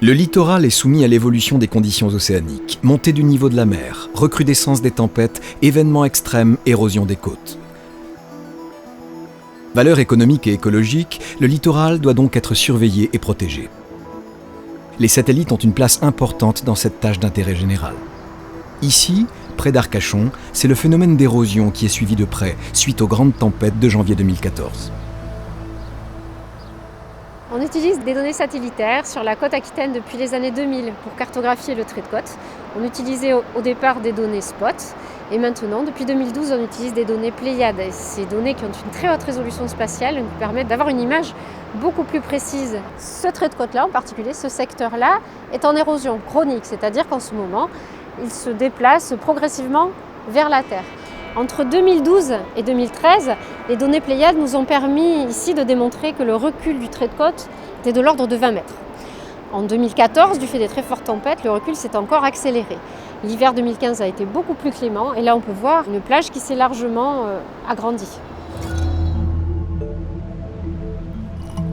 Le littoral est soumis à l'évolution des conditions océaniques, montée du niveau de la mer, recrudescence des tempêtes, événements extrêmes, érosion des côtes. Valeur économique et écologique, le littoral doit donc être surveillé et protégé. Les satellites ont une place importante dans cette tâche d'intérêt général. Ici, près d'Arcachon, c'est le phénomène d'érosion qui est suivi de près, suite aux grandes tempêtes de janvier 2014. On utilise des données satellitaires sur la côte aquitaine depuis les années 2000 pour cartographier le trait de côte. On utilisait au départ des données spot et maintenant, depuis 2012, on utilise des données Pléiades. Et ces données qui ont une très haute résolution spatiale nous permettent d'avoir une image beaucoup plus précise. Ce trait de côte-là, en particulier, ce secteur-là, est en érosion chronique, c'est-à-dire qu'en ce moment, il se déplace progressivement vers la Terre. Entre 2012 et 2013, les données Pléiades nous ont permis ici de démontrer que le recul du trait de côte était de l'ordre de 20 mètres. En 2014, du fait des très fortes tempêtes, le recul s'est encore accéléré. L'hiver 2015 a été beaucoup plus clément et là on peut voir une plage qui s'est largement agrandie.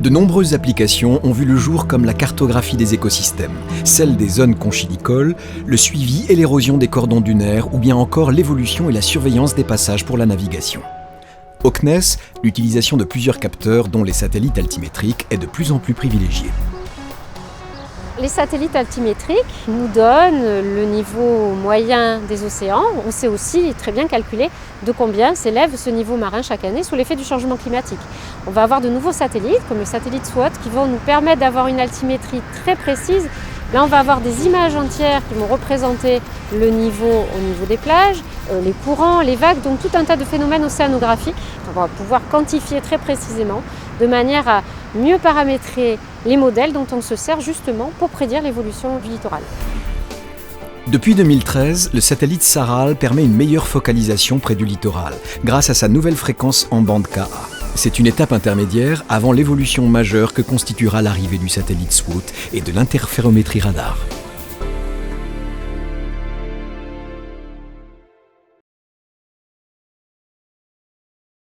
De nombreuses applications ont vu le jour comme la cartographie des écosystèmes, celle des zones conchilicoles, le suivi et l'érosion des cordons dunaires ou bien encore l'évolution et la surveillance des passages pour la navigation. Au CNES, l'utilisation de plusieurs capteurs dont les satellites altimétriques est de plus en plus privilégiée. Les satellites altimétriques nous donnent le niveau moyen des océans. On sait aussi très bien calculer de combien s'élève ce niveau marin chaque année sous l'effet du changement climatique. On va avoir de nouveaux satellites, comme le satellite SWOT, qui vont nous permettre d'avoir une altimétrie très précise. Là, on va avoir des images entières qui vont représenter le niveau au niveau des plages, les courants, les vagues, donc tout un tas de phénomènes océanographiques. On va pouvoir quantifier très précisément de manière à mieux paramétrer les modèles dont on se sert justement pour prédire l'évolution du littoral. Depuis 2013, le satellite SARAL permet une meilleure focalisation près du littoral, grâce à sa nouvelle fréquence en bande Ka. C'est une étape intermédiaire avant l'évolution majeure que constituera l'arrivée du satellite SWOT et de l'interférométrie radar.